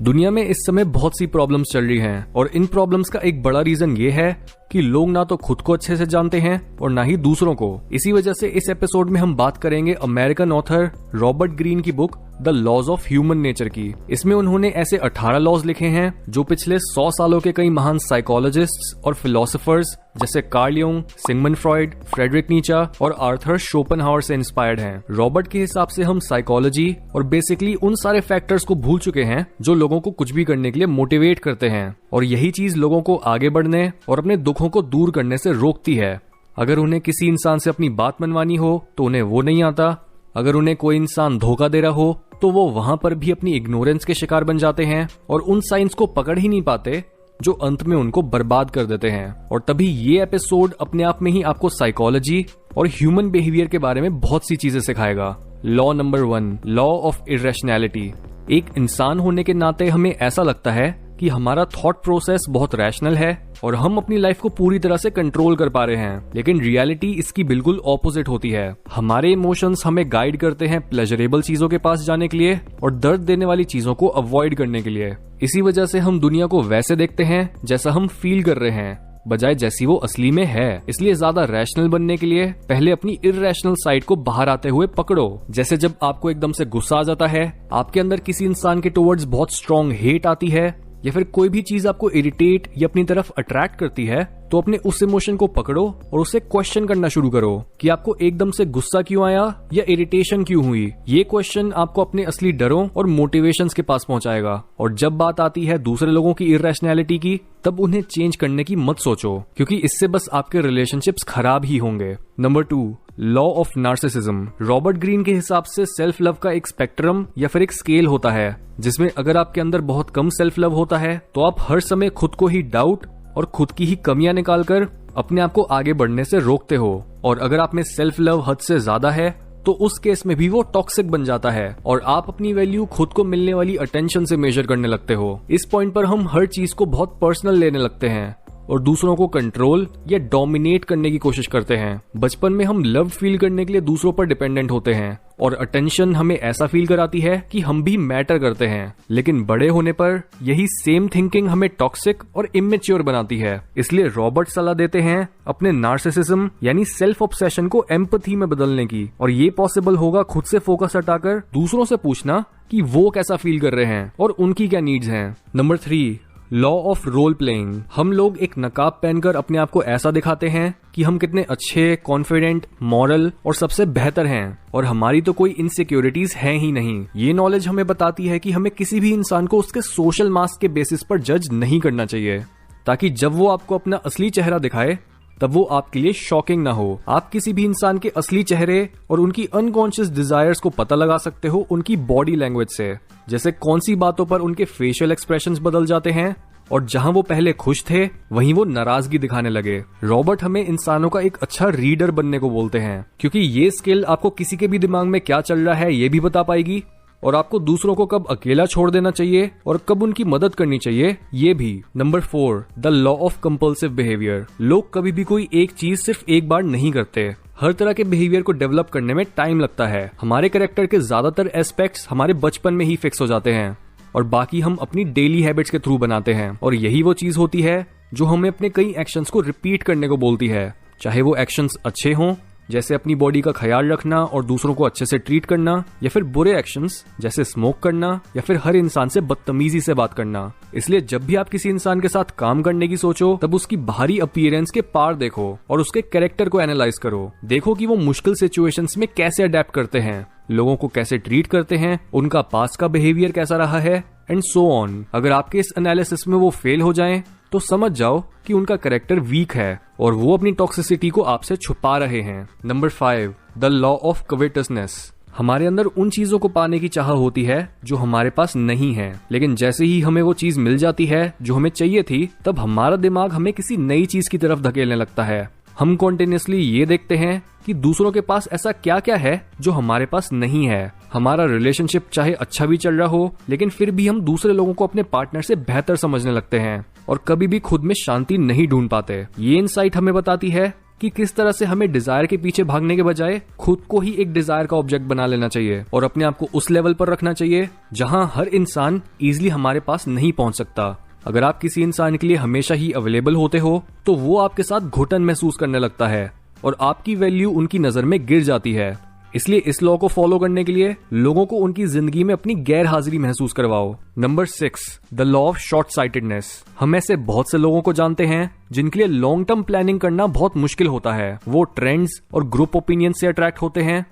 दुनिया में इस समय बहुत सी प्रॉब्लम्स चल रही हैं और इन प्रॉब्लम्स का एक बड़ा रीजन ये है कि लोग ना तो खुद को अच्छे से जानते हैं और ना ही दूसरों को। इसी वजह से इस एपिसोड में हम बात करेंगे अमेरिकन ऑथर रॉबर्ट ग्रीन की book the laws of human nature की। इसमें उन्होंने ऐसे 18 लॉज लिखे हैं जो पिछले 100 सालों के कई महान साइकोलॉजिस्ट्स और फिलोसोफर्स जैसे Carl Jung, Sigmund Freud, Friedrich Nietzsche और आर्थर शोपेनहावर से इंस्पायर्ड हैं। रॉबर्ट के हिसाब से हम साइकोलॉजी और बेसिकली उन सारे फैक्टर्स को भूल चुके हैं जो लोगों को कुछ भी करने के लिए मोटिवेट करते हैं, और यही चीज लोगों को आगे बढ़ने और अपने दुखों को दूर करने से रोकती है। अगर उन्हें किसी इंसान से अपनी बात मनवानी हो तो उन्हें वो नहीं आता। अगर उन्हें कोई इंसान धोखा दे रहा हो तो वो वहां पर भी अपनी इग्नोरेंस के शिकार बन जाते हैं और उन साइंस को पकड़ ही नहीं पाते जो अंत में उनको बर्बाद कर देते हैं। और तभी ये एपिसोड अपने आप में ही आपको साइकोलॉजी और ह्यूमन बिहेवियर के बारे में बहुत सी चीजें सिखाएगा। Law number 1, law of irrationality. एक इंसान होने के नाते हमें ऐसा लगता है कि हमारा थॉट प्रोसेस बहुत रैशनल है और हम अपनी लाइफ को पूरी तरह से कंट्रोल कर पा रहे हैं, लेकिन रियलिटी इसकी बिल्कुल ऑपोजिट होती है। हमारे इमोशंस हमें गाइड करते हैं प्लेजरेबल चीजों के पास जाने के लिए और दर्द देने वाली चीजों को अवॉइड करने के लिए। इसी वजह से हम दुनिया को वैसे देखते हैं जैसा हम फील कर रहे हैं, बजाय जैसी वो असली में है। इसलिए ज्यादा रैशनल बनने के लिए पहले अपनी इर्रेशनल साइड को बाहर आते हुए पकड़ो। जैसे जब आपको एकदम से गुस्सा आ जाता है, आपके अंदर किसी इंसान के टुवर्ड्स बहुत स्ट्रॉन्ग हेट आती है, या फिर कोई भी चीज आपको इरिटेट या अपनी तरफ अट्रैक्ट करती है, तो अपने उस इमोशन को पकड़ो और उसे क्वेश्चन करना शुरू करो कि आपको एकदम से गुस्सा क्यों आया या इरिटेशन क्यों हुई। ये क्वेश्चन आपको अपने असली डरों और मोटिवेशंस के पास पहुंचाएगा। और जब बात आती है दूसरे लोगों की इररेशनैलिटी की, तब उन्हें चेंज करने की मत सोचो, क्योंकि इससे बस आपके रिलेशनशिप्स खराब ही होंगे। Number 2, law of narcissism. Robert Greene के हिसाब से सेल्फ लव का एक स्पेक्ट्रम या फिर एक स्केल होता है, जिसमें अगर आपके अंदर बहुत कम सेल्फ लव होता है तो आप हर समय खुद को ही डाउट और खुद की ही कमियां निकालकर अपने आप को आगे बढ़ने से रोकते हो। और अगर आप में सेल्फ लव हद से ज्यादा है तो उस केस में भी वो टॉक्सिक बन जाता है और आप अपनी वैल्यू खुद को मिलने वाली अटेंशन से मेजर करने लगते हो। इस पॉइंट पर हम हर चीज को बहुत पर्सनल लेने लगते हैं और दूसरों को कंट्रोल या डोमिनेट करने की कोशिश करते हैं। बचपन में हम लव फील करने के लिए दूसरों पर डिपेंडेंट होते हैं और अटेंशन हमें ऐसा फील कराती है कि हम भी मैटर करते हैं, लेकिन बड़े होने पर यही सेम थिंकिंग हमें टॉक्सिक और इमेच्योर बनाती है। इसलिए रॉबर्ट सलाह देते हैं अपने नार्सिसिज्म यानी सेल्फ ऑब्सेशन को एम्पैथी में बदलने की, और ये पॉसिबल होगा खुद से फोकस हटाकर दूसरों से पूछना कि वो कैसा फील कर रहे हैं और उनकी क्या नीड्स हैं। Number 3, law of role playing. हम लोग एक नकाब पहनकर अपने आप को ऐसा दिखाते हैं कि हम कितने अच्छे, कॉन्फिडेंट, मॉरल और सबसे बेहतर हैं, और हमारी तो कोई इनसिक्योरिटीज हैं ही नहीं। ये नॉलेज हमें बताती है कि हमें किसी भी इंसान को उसके सोशल मास्क के बेसिस पर जज नहीं करना चाहिए, ताकि जब वो आपको अपना असली चेहरा दिखाए तब वो आपके लिए शॉकिंग ना हो। आप किसी भी इंसान के असली चेहरे और उनकी अनकॉन्शियस डिजायर्स को पता लगा सकते हो उनकी बॉडी लैंग्वेज से, जैसे कौन सी बातों पर उनके फेशियल एक्सप्रेशंस बदल जाते हैं और जहां वो पहले खुश थे वहीं वो नाराजगी दिखाने लगे। रॉबर्ट हमें इंसानों का एक अच्छा रीडर बनने को बोलते हैं, क्योंकि ये स्किल आपको किसी के भी दिमाग में क्या चल रहा है ये भी बता पाएगी और आपको दूसरों को कब अकेला छोड़ देना चाहिए और कब उनकी मदद करनी चाहिए ये भी। Number 4, the law of compulsive behaviour. लोग कभी भी कोई एक चीज सिर्फ एक बार नहीं करते। हर तरह के बिहेवियर को डेवलप करने में टाइम लगता है। हमारे कैरेक्टर के ज्यादातर एस्पेक्ट्स हमारे बचपन में ही फिक्स हो जाते हैं और बाकी हम अपनी डेली हैबिट्स के थ्रू बनाते हैं, और यही वो चीज होती है जो हमें अपने कई एक्शंस को रिपीट करने को बोलती है, चाहे वो एक्शंस अच्छे हों जैसे अपनी बॉडी का ख्याल रखना और दूसरों को अच्छे से ट्रीट करना, या फिर बुरे एक्शंस जैसे स्मोक करना या फिर हर इंसान से बदतमीजी से बात करना। इसलिए जब भी आप किसी इंसान के साथ काम करने की सोचो तब उसकी बाहरी अपीयरेंस के पार देखो और उसके कैरेक्टर को एनालाइज करो। देखो कि वो मुश्किल सिचुएशंस में कैसे अडेप्ट करते हैं, लोगों को कैसे ट्रीट करते हैं, उनका पास्ट का बिहेवियर कैसा रहा है एंड सो ऑन। अगर आपके इस एनालिसिस में वो फेल हो जाएं तो समझ जाओ कि उनका कैरेक्टर वीक है और वो अपनी टॉक्सिसिटी को आपसे छुपा रहे हैं। Number 5, the law of covetousness. हमारे अंदर उन चीजों को पाने की चाह होती है जो हमारे पास नहीं है, लेकिन जैसे ही हमें वो चीज मिल जाती है जो हमें चाहिए थी, तब हमारा दिमाग हमें किसी नई चीज की तरफ धकेलने लगता है। हम कॉन्टिन्यूसली ये देखते हैं कि दूसरों के पास ऐसा क्या क्या है जो हमारे पास नहीं है। हमारा रिलेशनशिप चाहे अच्छा भी चल रहा हो, लेकिन फिर भी हम दूसरे लोगों को अपने पार्टनर से बेहतर समझने लगते हैं और कभी भी खुद में शांति नहीं ढूंढ पाते। ये इनसाइट हमें बताती है कि किस तरह से हमें डिजायर के पीछे भागने के बजाय खुद को ही एक डिजायर का ऑब्जेक्ट बना लेना चाहिए और अपने आप को उस लेवल पर रखना चाहिए जहां हर इंसान इजीली हमारे पास नहीं पहुंच सकता। अगर आप किसी इंसान के लिए हमेशा ही अवेलेबल होते हो तो वो आपके साथ घुटन महसूस करने लगता है और आपकी वैल्यू उनकी नजर में गिर जाती है। इसलिए इस लॉ को फॉलो करने के लिए लोगों को उनकी जिंदगी में अपनी गैर हाजिरी महसूस करवाओ। Number 6, the law of short sightedness. हम ऐसे बहुत से लोगों को जानते हैं जिनके लिए लॉन्ग टर्म प्लानिंग करना बहुत मुश्किल होता है। वो ट्रेंड्स और ग्रुप ओपिनियन से अट्रैक्ट होते हैं,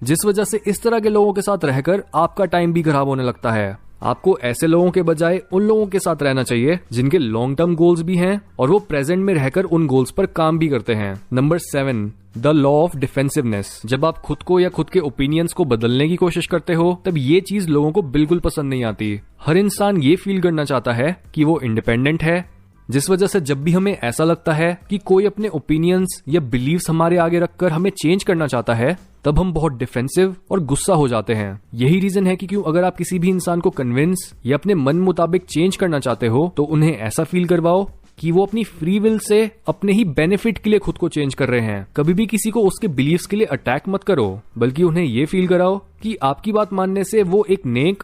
जिस वजह से इस तरह के लोगों के साथ रहकर आपका टाइम भी खराब होने लगता है। आपको ऐसे लोगों के बजाय उन लोगों के साथ रहना चाहिए जिनके लॉन्ग टर्म गोल्स भी हैं और वो प्रेजेंट में रहकर उन गोल्स पर काम भी करते हैं। Number 7, the law of defensiveness. जब आप खुद को या खुद के ओपिनियंस को बदलने की कोशिश करते हो तब ये चीज लोगों को बिल्कुल पसंद नहीं आती। हर इंसान ये फील करना चाहता है कि वो इंडिपेंडेंट है, जिस वजह से जब भी हमें ऐसा लगता है कि कोई अपने ओपिनियंस या बिलीव्स हमारे आगे रखकर हमें चेंज करना चाहता है, तब हम बहुत डिफेंसिव और गुस्सा हो जाते हैं। यही रीजन है कि क्यों अगर आप किसी भी इंसान को कन्विंस या अपने मन मुताबिक चेंज करना चाहते हो तो उन्हें ऐसा फील करवाओ कि वो अपनी फ्री विल से अपने ही बेनिफिट के लिए खुद को चेंज कर रहे हैं। कभी भी किसी को उसके बिलीव्स के लिए अटैक मत करो, बल्कि उन्हें ये फील कराओ कि आपकी बात मानने से वो एक नेक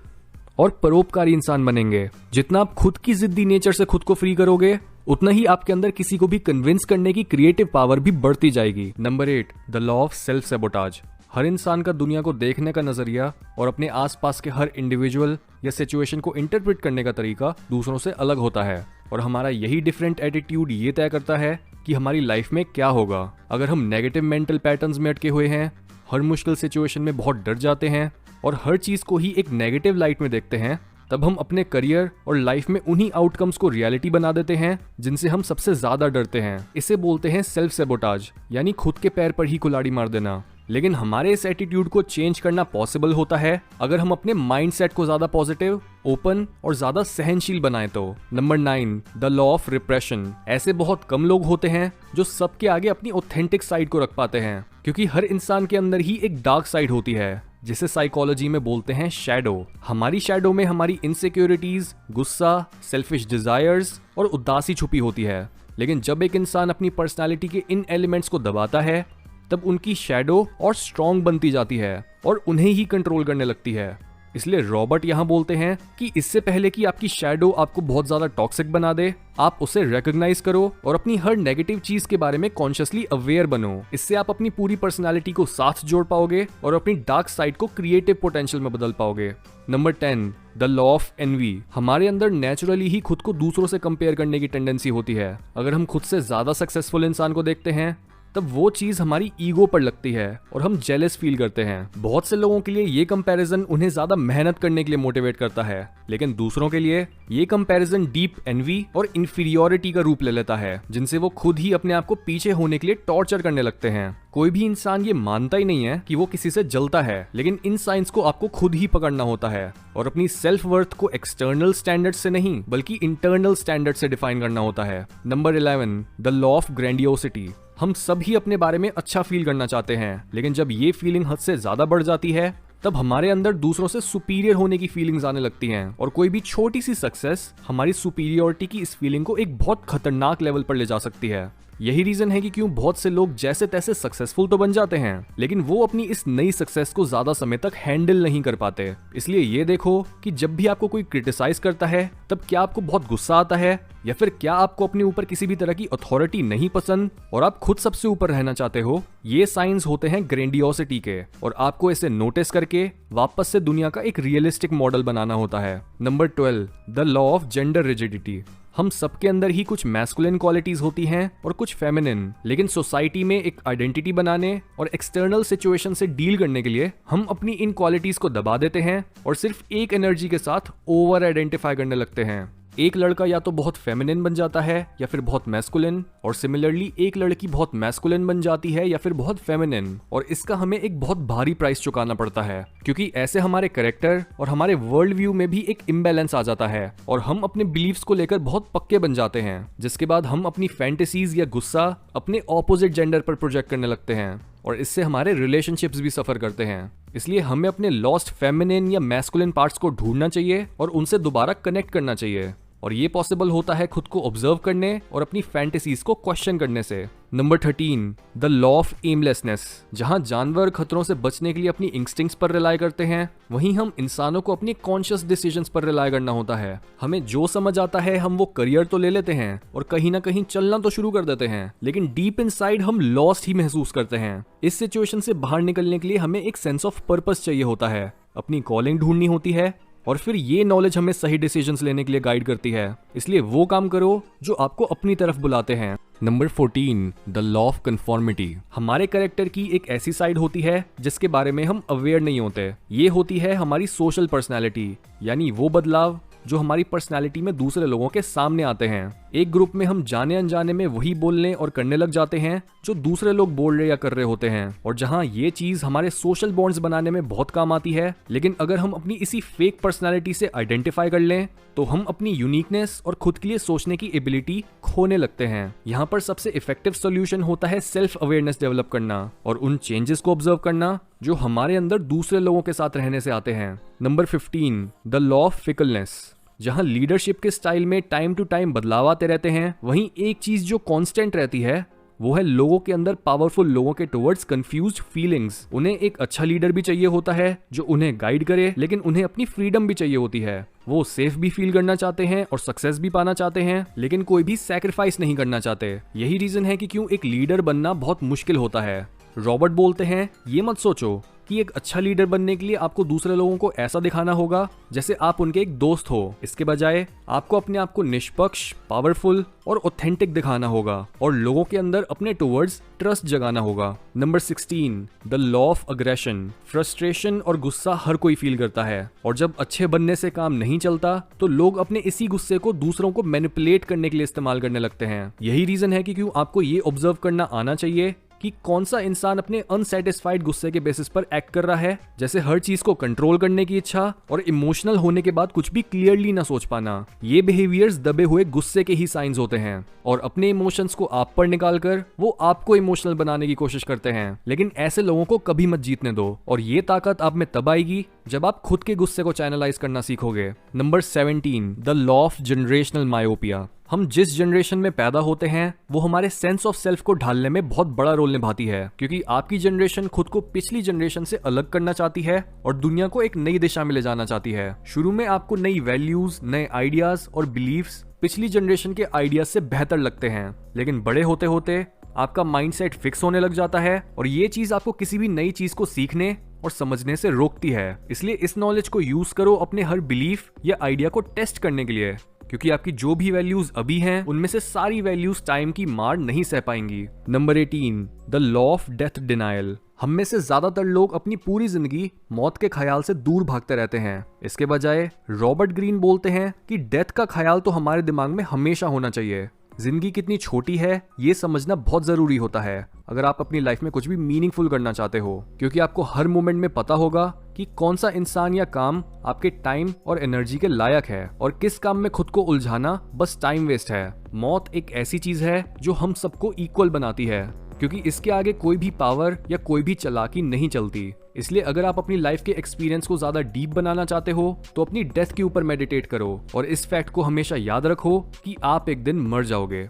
और परोपकारी इंसान बनेंगे। जितना आप खुद की जिद्दी नेचर से खुद को फ्री करोगे, उतना ही आपके अंदर किसी को भी कन्विंस करने की क्रिएटिव पावर भी बढ़ती जाएगी। Number 8, the law of self sabotage. हर इंसान का दुनिया को देखने का नजरिया और अपने आसपास के हर इंडिविजुअल या सिचुएशन को इंटरप्रेट करने का तरीका दूसरों से अलग होता है और हमारा यही डिफरेंट एटीट्यूड ये तय करता है कि हमारी लाइफ में क्या होगा। अगर हम नेगेटिव मेंटल पैटर्न्स में अटके हुए हैं, हर मुश्किल सिचुएशन में बहुत डर जाते हैं और हर चीज को ही एक नेगेटिव लाइट में देखते हैं, तब हम अपने करियर और लाइफ में उन्हीं आउटकम्स को रियलिटी बना देते हैं जिनसे हम सबसे ज्यादा डरते हैं। इसे बोलते हैं सेल्फ सैबोटाज, यानी खुद के पैर पर ही कुल्हाड़ी मार देना। लेकिन हमारे इस एटीट्यूड को चेंज करना पॉसिबल होता है अगर हम अपने माइंडसेट को ज्यादा पॉजिटिव, ओपन और ज्यादा सहनशील बनाएं तो। Number 9, the law of repression. ऐसे बहुत कम लोग होते हैं जो सबके आगे अपनी ऑथेंटिक साइड को रख पाते हैं, क्योंकि हर इंसान के अंदर ही एक डार्क साइड होती है जिसे साइकोलॉजी में बोलते हैं शैडो। हमारी शैडो में हमारी इनसिक्योरिटीज, गुस्सा, सेल्फिश डिजायर्स और उदासी छुपी होती है। लेकिन जब एक इंसान अपनी पर्सनालिटी के इन एलिमेंट्स को दबाता है, तब उनकी शैडो और स्ट्रॉन्ग बनती जाती है और उन्हें ही कंट्रोल करने लगती है। इसलिए रॉबर्ट यहाँ बोलते हैं कि इससे पहले कि आपकी शैडो आपको बहुत ज्यादा टॉक्सिक बना दे, आप उसे रिकॉग्नाइज करो और अपनी हर नेगेटिव चीज के बारे में कॉन्शियसली अवेयर बनो। इससे आप अपनी पूरी पर्सनालिटी को साथ जोड़ पाओगे और अपनी डार्क साइड को क्रिएटिव पोटेंशियल में बदल पाओगे। Number 10, the law of N V. हमारे अंदर नेचुरली ही खुद को दूसरों से कंपेयर करने की टेंडेंसी होती है। अगर हम खुद से ज्यादा सक्सेसफुल इंसान को देखते हैं, तब वो चीज हमारी ईगो पर लगती है और हम जेलस फील करते हैं। बहुत से लोगों के लिए ये कंपैरिजन उन्हें ज्यादा मेहनत करने के लिए मोटिवेट करता है, लेकिन दूसरों के लिए ये कंपैरिजन डीप एनवी और इंफीरियोरिटी का रूप ले लेता है, जिनसे वो खुद ही अपने आप को पीछे होने के लिए टॉर्चर करने लगते हैं। कोई भी इंसान ये मानता ही नहीं है कि वो किसी से जलता है, लेकिन इन साइंस को आपको खुद ही पकड़ना होता है और अपनी सेल्फ वर्थ को एक्सटर्नल स्टैंडर्ड से नहीं बल्कि इंटरनल स्टैंडर्ड से डिफाइन करना होता है। Number 11, the law of grandiosity. हम सब ही अपने बारे में अच्छा फील करना चाहते हैं, लेकिन जब ये फीलिंग हद से ज्यादा बढ़ जाती है, तब हमारे अंदर दूसरों से सुपीरियर होने की फीलिंग्स आने लगती हैं और कोई भी छोटी सी सक्सेस हमारी सुपीरियोरिटी की इस फीलिंग को एक बहुत खतरनाक लेवल पर ले जा सकती है। यही रीजन है कि क्यों बहुत से लोग जैसे तैसे सक्सेसफुल तो बन जाते हैं, लेकिन वो अपनी इस नई सक्सेस को ज्यादा समय तक हैंडल नहीं कर पाते। इसलिए ये देखो कि जब भी आपको कोई क्रिटिसाइज करता है, तब क्या आपको बहुत गुस्सा आता है या फिर क्या आपको अपने ऊपर किसी भी तरह की अथॉरिटी नहीं पसंद और आप खुद सबसे ऊपर रहना चाहते हो। ये साइंस होते हैं ग्रैंडियोसिटी के और आपको इसे नोटिस करके वापस से दुनिया का एक रियलिस्टिक मॉडल बनाना होता है। Number 12, the law of gender rigidity. हम सबके अंदर ही कुछ मैस्कुलिन क्वालिटीज होती हैं और कुछ फेमिनिन, लेकिन सोसाइटी में एक आइडेंटिटी बनाने और एक्सटर्नल सिचुएशन से डील करने के लिए हम अपनी इन क्वालिटीज को दबा देते हैं और सिर्फ एक एनर्जी के साथ ओवर आइडेंटिफाई करने लगते हैं। एक लड़का या तो बहुत फेमिनिन बन जाता है या फिर बहुत मैस्कुलिन, और सिमिलरली एक लड़की बहुत मैस्कुलिन बन जाती है या फिर बहुत फेमिनिन, और इसका हमें एक बहुत भारी प्राइस चुकाना पड़ता है, क्योंकि ऐसे हमारे कैरेक्टर और हमारे वर्ल्ड व्यू में भी एक इम्बैलेंस आ जाता है और हम अपने बिलीव्स को लेकर बहुत पक्के बन जाते हैं, जिसके बाद हम अपनी फैंटेसीज या गुस्सा अपने ऑपोजिट जेंडर पर प्रोजेक्ट करने लगते हैं और इससे हमारे रिलेशनशिप्स भी सफर करते हैं। इसलिए हमें अपने लॉस्ट फेमिनिन या मैस्कुलिन पार्ट्स को ढूंढना चाहिए और उनसे दोबारा कनेक्ट करना चाहिए, और ये पॉसिबल होता है खुद को ऑब्जर्व करने और अपनी फैंटेसीज को क्वेश्चन करने से। Number 13, the law of aimlessness. जहां जानवर खतरों से बचने के लिए अपनी इंस्टिंक्ट्स पर रिलाय करते हैं, वहीं हम इंसानों को अपनी कॉन्शियस डिसीजंस पर रिलाय करना होता है। हमें जो समझ आता है हम वो करियर तो ले लेते हैं और कहीं ना कहीं चलना तो शुरू कर देते हैं, लेकिन डीप इनसाइड हम लॉस्ट ही महसूस करते हैं। इस सिचुएशन से बाहर निकलने के लिए हमें एक सेंस ऑफ पर्पस चाहिए होता है, अपनी कॉलिंग ढूंढनी होती है, और फिर ये नॉलेज हमें सही डिसीजंस लेने के लिए गाइड करती है। इसलिए वो काम करो जो आपको अपनी तरफ बुलाते हैं। Number 14, the law of conformity. हमारे कैरेक्टर की एक ऐसी साइड होती है जिसके बारे में हम अवेयर नहीं होते। ये होती है हमारी सोशल पर्सनैलिटी, यानी वो बदलाव जो हमारी पर्सनैलिटी में दूसरे लोगों के सामने आते हैं। एक ग्रुप में हम जाने अनजाने में वही बोलने और करने लग जाते हैं जो दूसरे लोग बोल रहे या कर रहे होते हैं, और जहां ये चीज हमारे सोशल बॉन्ड्स बनाने में बहुत काम आती है, लेकिन अगर हम अपनी इसी फेक पर्सनैलिटी से आइडेंटिफाई कर लें तो हम अपनी यूनिकनेस और खुद के लिए सोचने की एबिलिटी खोने लगते हैं। यहाँ पर सबसे इफेक्टिव सोल्यूशन होता है सेल्फ अवेयरनेस डेवलप करना और उन चेंजेस को ऑब्जर्व करना जो हमारे अंदर दूसरे लोगों के साथ रहने से आते हैं। Number 15, the law of fickleness. जहां लीडरशिप के स्टाइल में टाइम टू टाइम बदलाव आते रहते हैं, वहीं एक चीज जो कांस्टेंट रहती है वो है लोगों के अंदर पावरफुल लोगों के टुवर्ड्स कंफ्यूज्ड फीलिंग्स। उन्हें एक अच्छा लीडर भी चाहिए होता है जो उन्हें गाइड करे, लेकिन उन्हें अपनी फ्रीडम भी चाहिए होती है। वो सेफ भी फील करना चाहते हैं और सक्सेस भी पाना चाहते हैं, लेकिन कोई भी सैक्रिफाइस नहीं करना चाहते। यही रीजन है कि क्यों एक लीडर बनना बहुत मुश्किल होता है। रॉबर्ट बोलते हैं, ये मत सोचो कि एक अच्छा लीडर बनने के लिए आपको दूसरे लोगों को ऐसा दिखाना होगा जैसे आप उनके एक दोस्त हो। इसके बजाय आपको अपने आप को निष्पक्ष, पावरफुल और ऑथेंटिक दिखाना होगा और लोगों के अंदर अपने टुवर्ड्स ट्रस्ट जगाना होगा। Number 16, the law of aggression. Frustration और गुस्सा हर कोई फील करता है, और जब अच्छे बनने से काम नहीं चलता तो लोग अपने इसी गुस्से को दूसरों को मैनिपुलेट करने के लिए इस्तेमाल करने लगते हैं। यही रीजन है कि क्यों आपको ये ऑब्जर्व करना आना चाहिए कि कौन सा इंसान अपने अनसेटिस्फाइड गुस्से के बेसिस पर एक्ट कर रहा है, जैसे हर चीज को कंट्रोल करने की इच्छा और इमोशनल होने के बाद कुछ भी क्लियरली ना सोच पाना। ये बिहेवियर्स दबे हुए गुस्से के ही साइंस होते हैं, और अपने इमोशंस को आप पर निकालकर वो आपको इमोशनल बनाने की कोशिश करते हैं। लेकिन ऐसे लोगों को कभी मत जीतने दो, और ये ताकत आप में तब आएगी जब आप खुद के गुस्से को चैनलाइज करना सीखोगे। Number 17, the law of generational myopia. हम जिस जनरेशन में पैदा होते हैं वो हमारे सेंस ऑफ सेल्फ को ढालने में बहुत बड़ा रोल निभाती है, क्योंकि आपकी जनरेशन खुद को पिछली जनरेशन से अलग करना चाहती है और दुनिया को एक नई दिशा में ले जाना चाहती है। शुरू में आपको नई वैल्यूज, नए आइडियाज और बिलीव्स पिछली जनरेशन के आइडियाज से बेहतर लगते हैं, लेकिन बड़े होते होते आपका माइंडसेट फिक्स होने लग जाता है और ये चीज आपको किसी भी नई चीज को सीखने और समझने से रोकती है। इसलिए इस नॉलेज को यूज करो अपने हर बिलीफ या आइडिया को टेस्ट करने के लिए, क्योंकि आपकी जो भी वैल्यूज अभी हैं उनमें से सारी वैल्यूज टाइम की मार नहीं सह पाएंगी। Number 18, the law of death denial. हम में से ज्यादातर लोग अपनी पूरी जिंदगी मौत के ख्याल से दूर भागते रहते हैं। इसके बजाय रॉबर्ट ग्रीन बोलते हैं कि डेथ का ख्याल तो हमारे दिमाग में हमेशा होना चाहिए। जिंदगी कितनी छोटी है ये समझना बहुत जरूरी होता है अगर आप अपनी लाइफ में कुछ भी मीनिंगफुल करना चाहते हो, क्योंकि आपको हर मोमेंट में पता होगा कि कौन सा इंसान या काम आपके टाइम और एनर्जी के लायक है और किस काम में खुद को उलझाना बस टाइम वेस्ट है। मौत एक ऐसी चीज है जो हम सबको इक्वल बनाती है, क्योंकि इसके आगे कोई भी पावर या कोई भी चालाकी नहीं चलती। इसलिए अगर आप अपनी लाइफ के एक्सपीरियंस को ज्यादा डीप बनाना चाहते हो तो अपनी डेथ के ऊपर मेडिटेट करो और इस फैक्ट को हमेशा याद रखो कि आप एक दिन मर जाओगे।